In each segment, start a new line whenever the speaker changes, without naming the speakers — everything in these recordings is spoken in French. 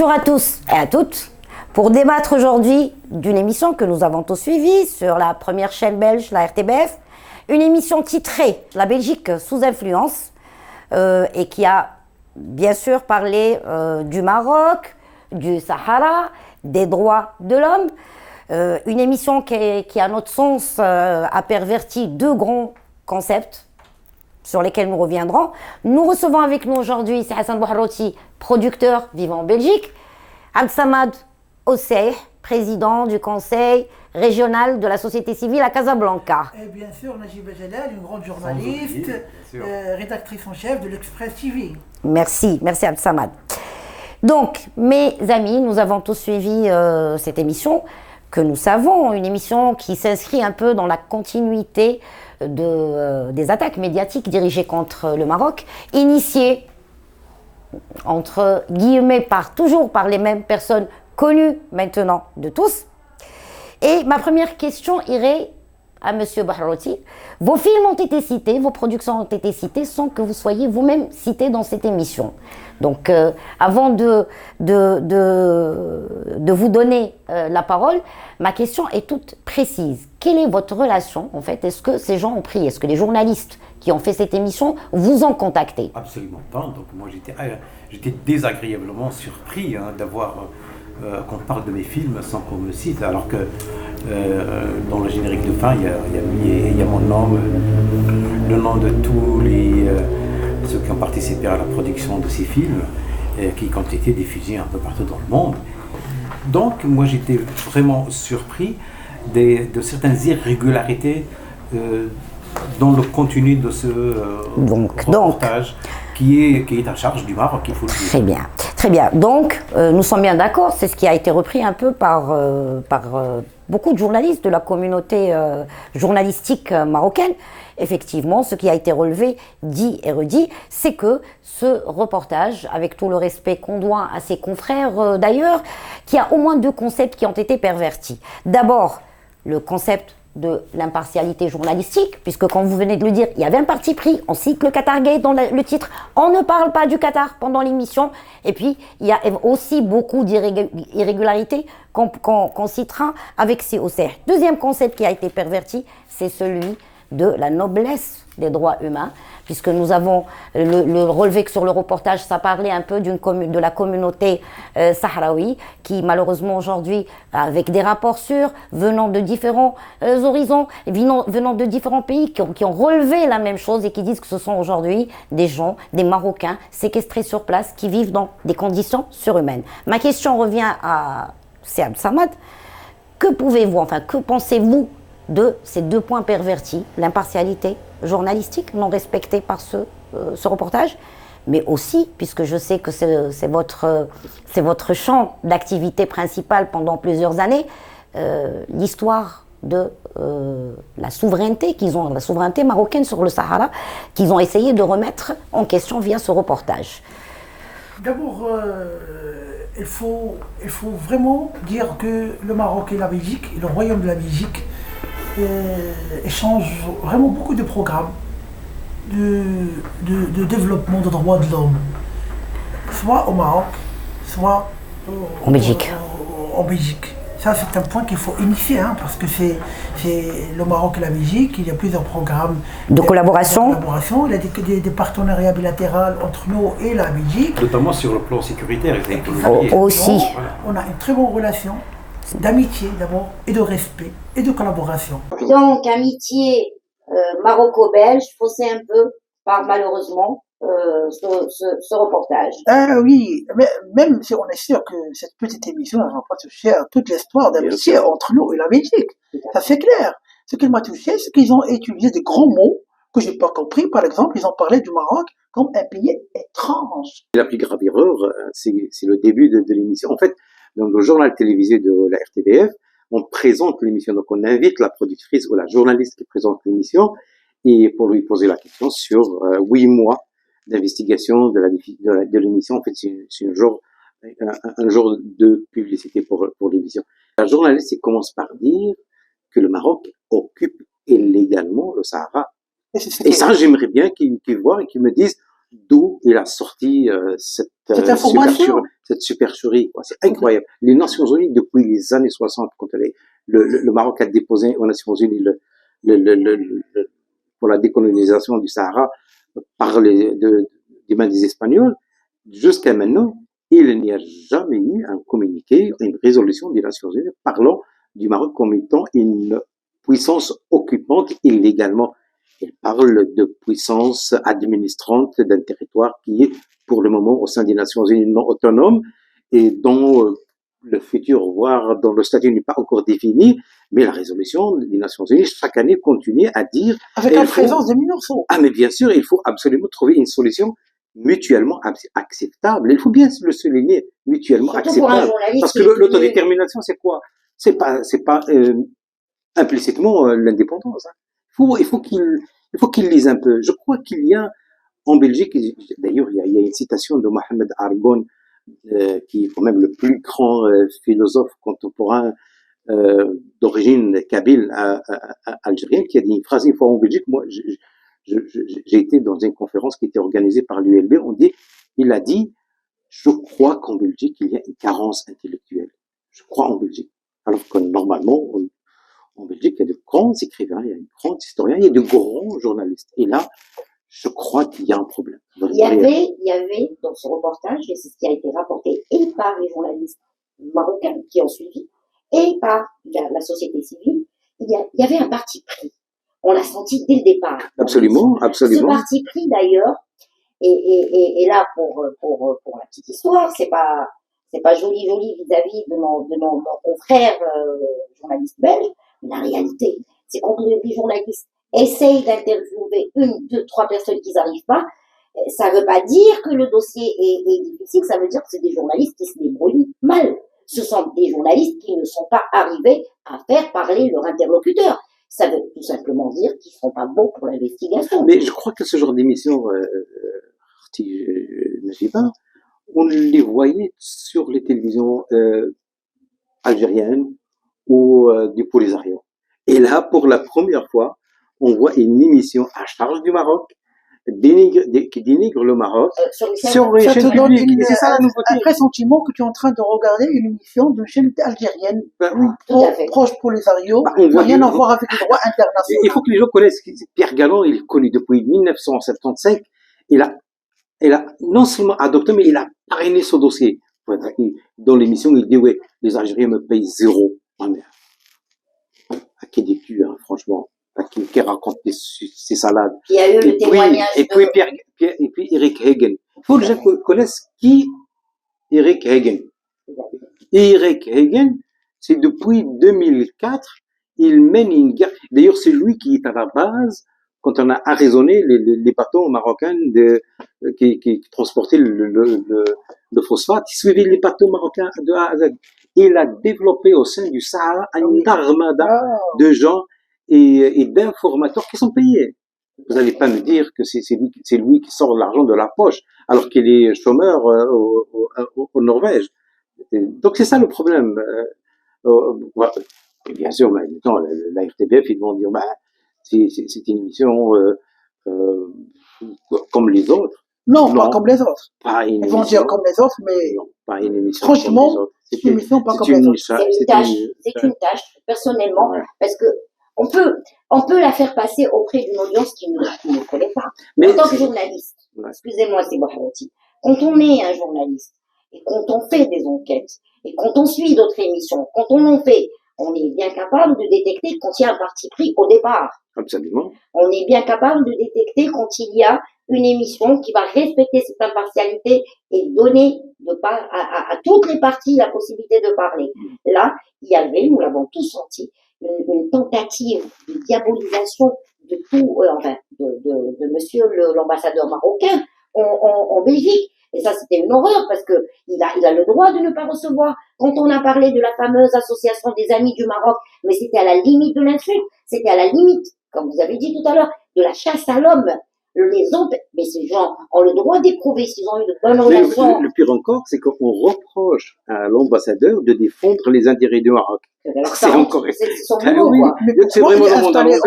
Bonjour à tous et à toutes pour débattre aujourd'hui d'une émission que nous avons tous suivie sur la première chaîne belge, la RTBF, une émission titrée « La Belgique sous influence » et qui a bien sûr parlé du Maroc, du Sahara, des droits de l'homme. Une émission qui, à notre sens, a perverti deux grands concepts sur lesquels nous reviendrons. Nous recevons avec nous aujourd'hui Hassan Bouharrouti, producteur vivant en Belgique, Abdessamad Osseh, président du conseil régional de la société civile à Casablanca.
Et bien sûr, Najiba Jalal, une grande journaliste, rédactrice en chef de l'Express TV.
Merci Abdessamad. Donc, mes amis, nous avons tous suivi cette émission que nous savons, une émission qui s'inscrit un peu dans la continuité des attaques médiatiques dirigées contre le Maroc, initiées entre guillemets toujours par les mêmes personnes connues maintenant de tous. Et ma première question irait à Monsieur Bouharrouti. Vos films ont été cités, vos productions ont été citées sans que vous soyez vous-même cité dans cette émission. Donc, avant de vous donner la parole, ma question est toute précise. Quelle est votre relation, en fait? Est-ce que ces gens ont pris, est-ce que les journalistes qui ont fait cette émission vous ont contacté?
Absolument pas. Donc, moi, j'étais désagréablement surpris d'avoir qu'on parle de mes films sans qu'on me cite, alors que dans le générique de fin, il y a mon nom, le nom de tous ceux qui ont participé à la production de ces films, qui ont été diffusés un peu partout dans le monde. Donc, moi, j'étais vraiment surpris de certaines irrégularités dans le contenu de ce reportage qui est à charge du Maroc, il faut le dire.
Très bien. Donc, nous sommes bien d'accord, c'est ce qui a été repris un peu par beaucoup de journalistes de la communauté journalistique marocaine. Effectivement, ce qui a été relevé, dit et redit, c'est que ce reportage, avec tout le respect qu'on doit à ses confrères d'ailleurs, qu'il y a au moins deux concepts qui ont été pervertis. D'abord, le concept de l'impartialité journalistique, puisque comme vous venez de le dire, il y avait un parti pris, on cite le Qatar Gate dans le titre, on ne parle pas du Qatar pendant l'émission, et puis il y a aussi beaucoup d'irrégularités qu'on citera avec COC. Deuxième concept qui a été perverti, c'est celui de la noblesse des droits humains, puisque nous avons le relevé que sur le reportage, ça parlait un peu de la communauté sahraoui, qui malheureusement aujourd'hui, avec des rapports sûrs, venant de différents horizons, venant de différents pays, qui ont relevé la même chose et qui disent que ce sont aujourd'hui des gens, des Marocains séquestrés sur place, qui vivent dans des conditions surhumaines. Ma question revient à Abdessamad. Que pensez-vous de ces deux points pervertis, l'impartialité journalistique non respectée par ce reportage, mais aussi, puisque je sais que c'est votre champ d'activité principal pendant plusieurs années, l'histoire de la souveraineté la souveraineté marocaine sur le Sahara, qu'ils ont essayé de remettre en question via ce reportage.
D'abord, il faut vraiment dire que le Maroc et la Belgique, et le royaume de la Belgique, échangent vraiment beaucoup de programmes de développement des droits de l'homme, soit au Maroc, soit
en Belgique.
En Belgique. Ça, c'est un point qu'il faut initier, parce que c'est le Maroc et la Belgique, il y a plusieurs programmes
de collaboration.
Il y a des partenariats bilatéraux entre nous et la Belgique.
Notamment sur le plan sécuritaire.
Aussi.
On a une très bonne relation d'amitié d'abord, et de respect, et de collaboration.
Donc, amitié maroco-belge, faussée un peu par, malheureusement, ce reportage.
Oui, mais même si on est sûr que cette petite émission ne va pas toucher à toute l'histoire d'amitié entre nous et la Belgique. Ça c'est clair. Ce qui m'a touché, c'est qu'ils ont utilisé des gros mots que j'ai pas compris. Par exemple, ils ont parlé du Maroc comme un pays étrange.
La plus grave erreur, c'est le début de l'émission. En fait, dans le journal télévisé de la RTBF, on présente l'émission. Donc, on invite la productrice ou la journaliste qui présente l'émission et pour lui poser la question sur 8 mois d'investigation de l'émission. En fait, c'est un jour de publicité pour l'émission. La journaliste commence par dire que le Maroc occupe illégalement le Sahara. Et ça, j'aimerais bien qu'ils voient et qu'ils me disent d'où il a sorti cette information. cette supercherie, quoi. C'est incroyable. Les Nations Unies, depuis les années 60, quand le Maroc a déposé aux Nations Unies pour la décolonisation du Sahara par des mains des Espagnols, jusqu'à maintenant, il n'y a jamais eu un communiqué, une résolution des Nations Unies parlant du Maroc comme étant une puissance occupante illégalement. Il parle de puissance administrante d'un territoire qui est pour le moment au sein des Nations Unies non autonome et dont le futur, voire dont le statut n'est pas encore défini, mais la résolution des Nations Unies chaque année continue à dire...
Avec la présence des Minurso.
Ah mais bien sûr, il faut absolument trouver une solution mutuellement acceptable. Il faut bien le souligner, mutuellement acceptable. Parce que l'autodétermination, c'est quoi? C'est pas implicitement l'indépendance. Hein. Il faut qu'il lise un peu. Je crois qu'il y a en Belgique, d'ailleurs, il y a une citation de Mohamed Argon, qui est quand même le plus grand philosophe contemporain d'origine kabyle algérienne, qui a dit une phrase une fois en Belgique. Moi, j'ai été dans une conférence qui était organisée par l'ULB. Il a dit, je crois qu'en Belgique, il y a une carence intellectuelle. Je crois en Belgique. Alors que normalement, en Belgique, il y a de grands écrivains, il y a de grands historiens, il y a de grands journalistes. Et là, je crois qu'il y a un problème.
Il y avait dans ce reportage, et c'est ce qui a été rapporté et par les journalistes marocains qui ont suivi, et par la société civile, il y avait un parti pris. On l'a senti dès le départ.
Absolument, absolument.
Ce parti pris d'ailleurs, et là pour la petite histoire, c'est pas joli vis-à-vis de nos confrères journalistes belges, mais la réalité, c'est quand les journalistes essayent d'interviewer 1, 2, 3 personnes qui n'arrivent pas, ça ne veut pas dire que le dossier est difficile, ça veut dire que c'est des journalistes qui se débrouillent mal. Ce sont des journalistes qui ne sont pas arrivés à faire parler leur interlocuteur. Ça veut tout simplement dire qu'ils ne sont pas bons pour l'investigation.
Mais je crois que ce genre d'émission, on les voyait sur les télévisions algériennes ou du Polisario. Et là, pour la première fois, on voit une émission à charge du Maroc qui dénigre le Maroc sur les chaînes publiques.
C'est ça la nouveauté. Un pressentiment que tu es en train de regarder une émission d'une chaîne algérienne proche Polisario, rien à voir avec le droit international.
Il faut que les gens connaissent Pierre Galland, il est connu depuis 1975. Il a non seulement adopté, mais il a parrainé ce dossier. Dans l'émission, il dit, ouais, les Algériens me payent 0. Ah, mais, à qui dis-tu, hein, franchement? À qui raconte ces salades?
Il y a eu le témoignage.
Et puis Eric Hagen. Il faut que les gens connaissent qui Eric Hagen. Eric Hagen, c'est depuis 2004, il mène une guerre. D'ailleurs, c'est lui qui est à la base quand on a arraisonné les bateaux marocains qui transportaient le phosphate. Il suivait les bateaux marocains de A à Z. Il a développé au sein du Sahara une armada de gens et d'informateurs qui sont payés. Vous n'allez pas me dire que c'est lui qui sort l'argent de la poche, alors qu'il est chômeur au Norvège. Donc c'est ça le problème. Et bien sûr, maintenant, la RTBF, ils vont dire, bah, c'est une émission comme les autres.
Non, pas comme les autres.
Pas une
Ils vont dire comme les autres, mais
non, pas une émission
franchement,
comme les autres.
c'est une émission pas comme les autres.
C'est une tâche, personnellement, parce que on peut la faire passer auprès d'une audience qui ne connaît pas. Mais en tant que journaliste, excusez-moi, c'est Bouhrouti, quand on est un journaliste, et quand on fait des enquêtes, et quand on suit d'autres émissions, quand on en fait, on est bien capable de détecter quand il y a un parti pris au départ.
Absolument.
On est bien capable de détecter quand il y a une émission qui va respecter cette impartialité et donner à toutes les parties la possibilité de parler. Là, il y avait, nous l'avons tous senti, une tentative de diabolisation de tout, de monsieur l'ambassadeur marocain en Belgique. Et ça, c'était une horreur parce que il a le droit de ne pas recevoir. Quand on a parlé de la fameuse association des amis du Maroc, mais c'était à la limite de l'insulte, c'était à la limite, comme vous avez dit tout à l'heure, de la chasse à l'homme. Les autres, mais ces gens ont le droit d'éprouver s'ils ont eu de bonnes relations.
Le pire encore, c'est qu'on reproche à l'ambassadeur de défendre les intérêts du Maroc.
C'est encore.
C'est vraiment le monde à l'envers.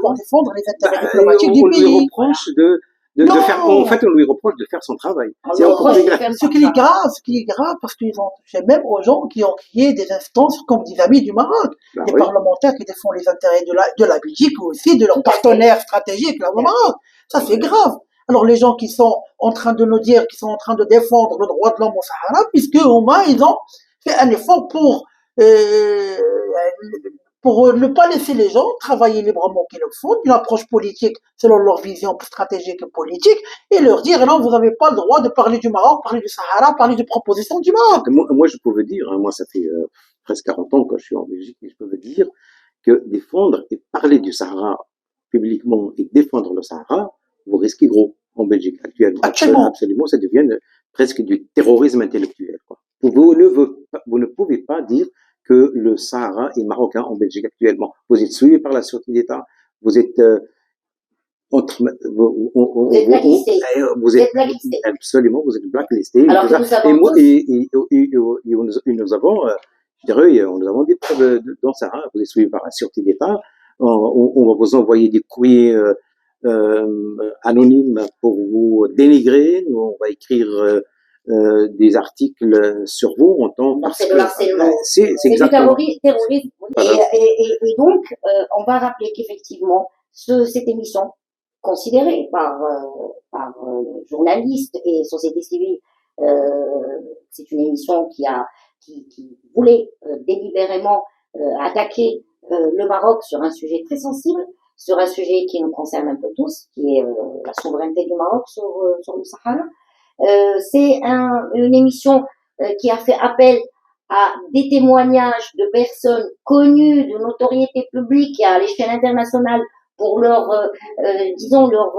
Pour défendre les intérêts
diplomatiques du pays. On lui reproche
Non.
faire, en fait, on lui reproche de faire son travail.
On
C'est
lui
encore
reproche
plus
de
grave.
faire
Ce qui est grave, parce qu'ils ont touché même aux gens qui ont créé des instances comme des amis du Maroc,
Bah
des
oui.
parlementaires qui défendent les intérêts de la Belgique ou aussi de leurs
Tout à fait.
partenaires stratégiques, là, au Maroc. Ça, c'est grave. Alors, les gens qui sont en train de nous dire qu'ils sont en train de défendre le droit de l'homme au Sahara, puisque au moins, ils ont fait un effort pour ne pas laisser les gens travailler librement qu'ils le font, une approche politique selon leur vision stratégique et politique, et leur dire non, vous n'avez pas le droit de parler du Maroc, parler du Sahara, parler des propositions du Maroc.
Moi, je peux vous dire, hein, moi, ça fait presque 40 ans que je suis en Belgique, et je peux vous dire que défendre et parler du Sahara publiquement et défendre le Sahara, vous risquez gros en Belgique actuellement. Absolument, ça devient presque du terrorisme intellectuel, quoi. Vous ne pouvez pas dire que le Sahara est marocain en Belgique actuellement. Vous êtes suivi par la sûreté d'État, vous êtes vous êtes blacklisté. Vous êtes blacklisté. Absolument, vous êtes blacklisté.
Alors que nous savons
et nous avons, je dirais, nous avons des preuves dans Sahara. Vous êtes suivi par la sûreté d'État. On va vous envoyer des courriers anonymes pour vous dénigrer. Nous, on va écrire des articles sur vous en tant que...
C'est de l'harcèlement. C'est du terrorisme. Voilà. Et donc, on va rappeler qu'effectivement, cette émission, considérée par journalistes et société civile, c'est une émission qui voulait délibérément attaquer le Maroc sur un sujet très sensible, sur un sujet qui nous concerne un peu tous, qui est la souveraineté du Maroc sur le Sahara. C'est une émission qui a fait appel à des témoignages de personnes connues, de notoriété publique à l'échelle internationale pour leur, disons, leur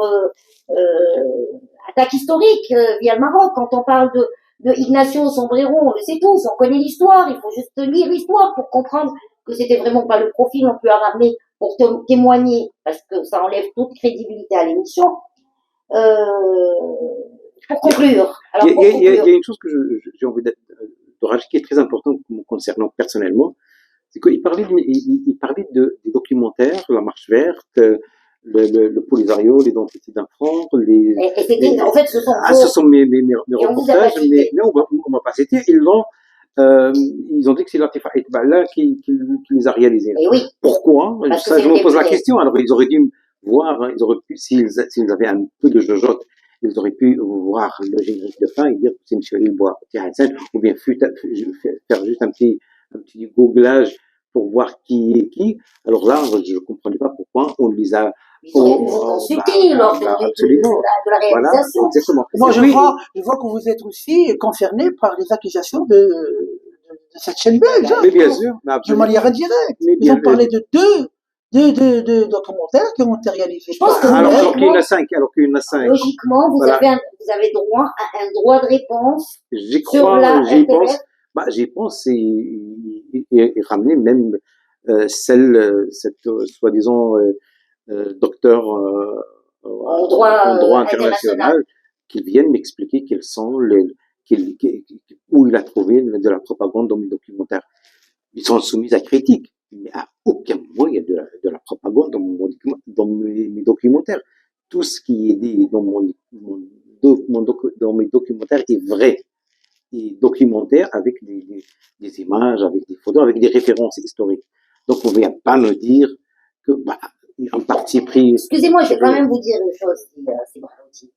attaque historique via le Maroc. Quand on parle de Ignacio Sombrero, on le sait tous, on connaît l'histoire, il faut juste lire l'histoire pour comprendre que c'était vraiment pas le profil on peut ramener pour témoigner, parce que ça enlève toute crédibilité à l'émission. Pour conclure. Alors,
il y a une chose que j'ai envie de rajouter qui est très importante me concernant personnellement, c'est qu'il parlait des documentaires, La Marche verte, le Polisario, l'identité d'un franc,
en fait, ce sont
mes reportages, mais non, on va pas citer. Ils ont dit que c'est Latifa Etbala qui les a réalisés.
Et oui.
Pourquoi? Ça, je me pose la question. Alors, ils auraient dû voir, s'ils avaient un peu de jojote, ils auraient pu voir le générique de fin et dire que c'est M. Ilboa Hassan, ou bien faire juste un petit googlage pour voir qui est qui. Alors là, je ne comprenais pas pourquoi on les a
consultés lors de la réalisation.
Voilà, exactement.
Moi, je vois que vous êtes aussi concerné par les accusations de cette chaîne belge.
Mais bien sûr.
De manière indirecte. Ils ont parlé de deux documentaires qui ont été réalisés.
Alors qu'il y en a 5.
Logiquement, vous avez droit à un droit de réponse.
J'y pense et ramener même cette soi-disant docteur en droit international qui vienne m'expliquer quels sont où il a trouvé de la propagande dans mes documentaires. Ils sont soumis à critique. Mais à aucun moment il y a de la propagande dans mes documentaires. Tout ce qui est dit dans mes documentaires est vrai. Et documentaire avec des images, avec des photos, avec des références historiques. Donc on ne vient pas me dire que un parti pris.
Excusez-moi, je vais quand même vous dire une chose, Sébastien.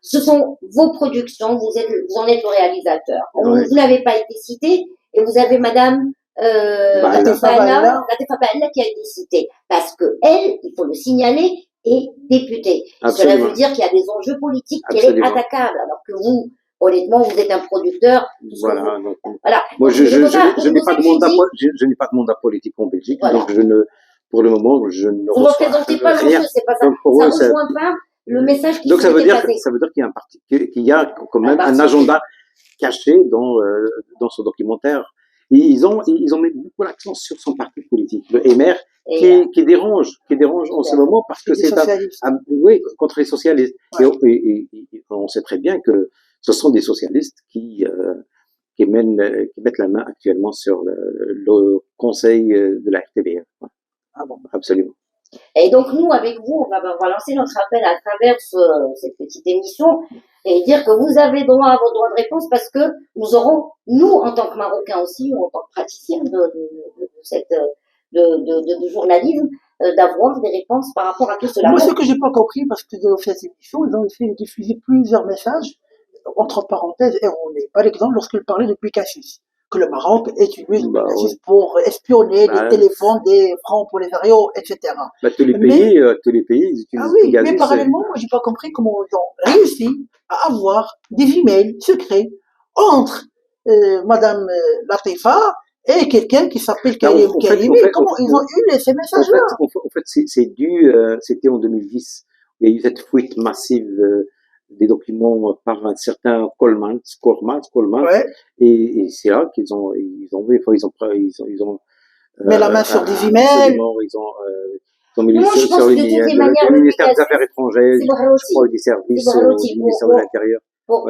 Ce sont vos productions, vous en êtes le réalisateur. Ouais. Vous n'avez pas été cité et vous avez Madame Latifa Bella qui a été citée parce que elle, il faut le signaler, est députée. Absolument. Cela veut dire qu'il y a des enjeux politiques qu'elle est attaquable, alors que vous, honnêtement, vous êtes un producteur.
Voilà. Moi, je n'ai pas de mandat politique en Belgique, voilà. Donc pour le moment, je ne
vous représentez pas l'enjeu, c'est pas ça. Ça ne rejoint pas le message qui
donc ça veut dire qu'il y a quand même un agenda caché dans ce documentaire. Et ils ont mis beaucoup l'accent sur son parti politique, le MR, qui dérange en ce moment parce que c'est oui, contre les socialistes. Ouais. Et on sait très bien que ce sont des socialistes qui mettent la main actuellement sur le conseil de la RTBF. Ah bon, absolument.
Et donc nous, avec vous, on va lancer notre appel à travers cette petite émission et dire que vous avez droit à vos droits de réponse parce que nous aurons, nous, en tant que Marocains aussi, ou en tant que praticiens de journalisme, d'avoir des réponses par rapport à tout cela.
Moi, ce que j'ai pas compris, parce que dans cette émission, ils ont fait diffuser plusieurs messages, entre parenthèses, erronés. Par exemple, lorsqu'ils parlaient de Pegasus, que le Maroc utilise Pegasus pour espionner des téléphones, des francs pour les aérios, etc.
Tous les pays, ils utilisent Pegasus.
Mais parallèlement, moi, j'ai pas compris comment ils ont réussi à avoir des emails secrets entre Madame Latifa et quelqu'un qui s'appelle Karim Karimi. Comment ils ont eu ces messages-là?
En fait, c'est dû, c'était en 2010. Il y a eu cette fuite massive des documents par un certain Coleman,
ouais.
et c'est là qu'ils ont
mais la main sur des emails.
Ils ont mis sur les le ministère des Affaires étrangères, je crois, des services, du ministère de l'Intérieur.
Bon,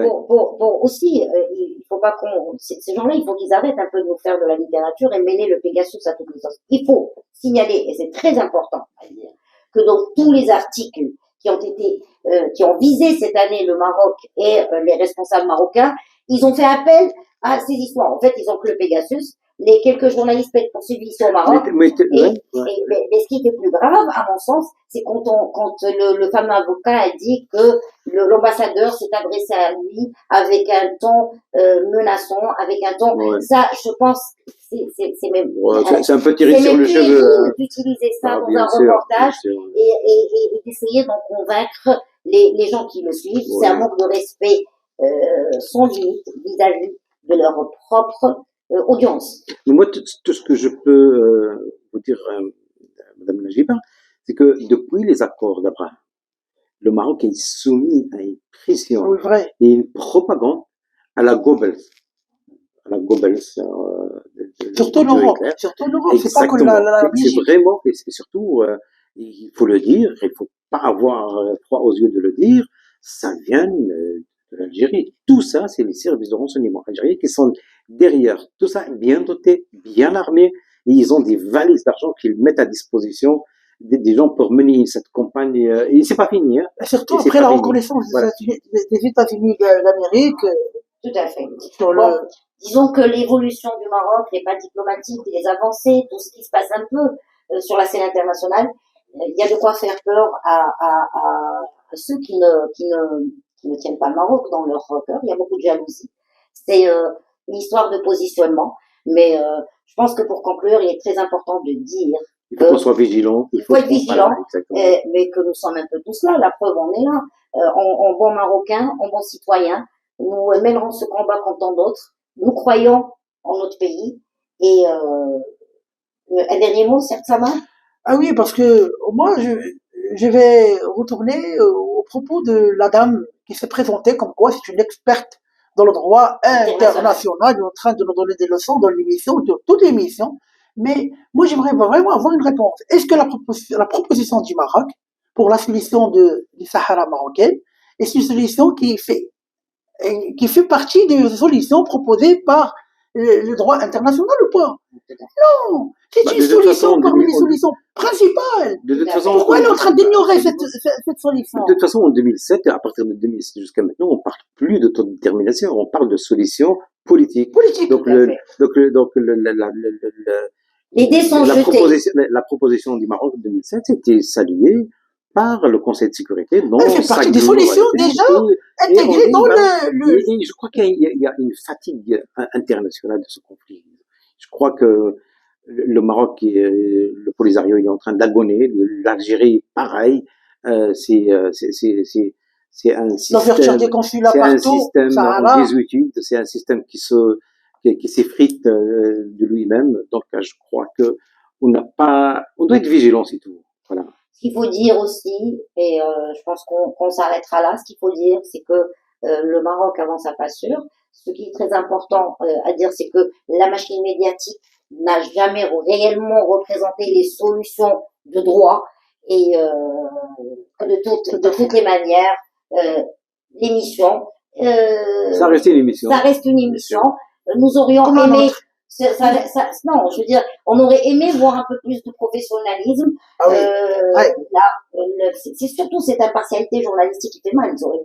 aussi, il faut pas ces gens-là, il faut qu'ils arrêtent un peu de nous faire de la littérature et mêler le Pegasus à toutes les autres. Il faut signaler, et c'est très important à dire, que dans tous les articles qui ont visé cette année le Maroc et les responsables marocains, ils ont fait appel à ces histoires. En fait, ils ont que le Pegasus. Les quelques journalistes peuvent être poursuivis ici au Maroc. Mais ce qui était plus grave, à mon sens, c'est quand le fameux avocat a dit que l'ambassadeur s'est adressé à lui avec un ton menaçant, avec un ton. Ça, je pense, c'est même.
C'est un peu tiré sur le cheveu.
D'utiliser ça dans un reportage et d'essayer d'en convaincre les gens qui le suivent. C'est un manque de respect sans limite vis-à-vis de leur propre audience.
Mais moi, tout ce que je peux vous dire, Madame Najiba, c'est que depuis les accords d'Abraham, le Maroc est soumis à une pression et une propagande à la Goebbels.
Surtout l'Europe. C'est pas que la
Belgique. C'est vraiment, et surtout, il faut le dire, il faut pas avoir froid aux yeux de le dire, ça vient de l'Algérie. Tout ça, c'est les services de renseignement algériens qui sont derrière. Tout ça, bien dotés, bien armés, et ils ont des valises d'argent qu'ils mettent à disposition des gens pour mener cette campagne. Et c'est pas fini, hein.
Surtout après la reconnaissance des États-Unis d'Amérique.
Tout à fait. Disons que l'évolution du Maroc, les pas diplomatiques, les avancées, tout ce qui se passe un peu sur la scène internationale, il y a de quoi faire peur à ceux qui ne tiennent pas le Maroc dans leur cœur. Il y a beaucoup de jalousie. C'est une histoire de positionnement. Mais je pense que pour conclure, il est très important de dire
il faut qu'on soit vigilant.
Il faut être vigilant, mais que nous sommes un peu tous là. La preuve, on est là. En bons Marocains, en bons citoyens, nous mènerons ce combat comme tant d'autres. Nous croyons en notre pays. Et un dernier mot, certes, Sama?
Ah oui, parce que moi, je vais retourner au propos de la dame qui s'est présentée comme quoi c'est une experte dans le droit international, en train de nous donner des leçons dans l'émission, dans toute l'émission. Mais moi, j'aimerais vraiment avoir une réponse. Est-ce que la proposition du Maroc pour la solution du Sahara marocain est une solution qui fait partie des solutions proposées par le droit international ou pas? Non, c'est une solution parmi les solutions principales. Pourquoi elle est en train d'ignorer cette solution?
De toute façon, en 2007, à partir de 2007 jusqu'à maintenant, on parle plus d'autodétermination, on parle de solutions politiques. Donc
les dés sont jetés.
La proposition du Maroc de 2007 était saluée par le Conseil de sécurité.
Elle fait partie des solutions déjà intégrées dans le...
Je crois qu'il y a une fatigue internationale de ce conflit. Je crois que le Maroc, le Polisario, il est en train d'agonner. L'Algérie, pareil. C'est un système.
Des consulats partout.
En désuétude. C'est un système qui s'effrite de lui-même. Donc, je crois que on doit être vigilant, c'est tout. Voilà.
Ce qu'il faut dire aussi, et je pense qu'on s'arrêtera là, ce qu'il faut dire, c'est que le Maroc avance à pas sûr. Ce qui est très important à dire, c'est que la machine médiatique n'a jamais réellement représenté les solutions de droit et de toutes les manières, l'émission.
Ça reste une émission.
Ça reste une émission. Nous aurions aimé Non, je veux dire, on aurait aimé voir un peu plus de professionnalisme.
Ah oui. Ouais.
Là, c'est surtout cette impartialité journalistique qui fait mal. Ils auraient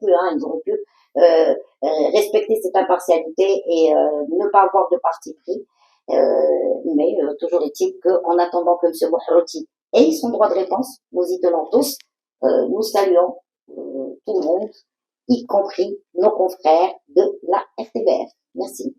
pu respecter cette impartialité et ne pas avoir de parti pris. Mais toujours est-il qu'en attendant que M. Mouhrouti ait son droit de réponse, nous y tenons tous. Nous saluons tout le monde, y compris nos confrères de la RTBF. Merci.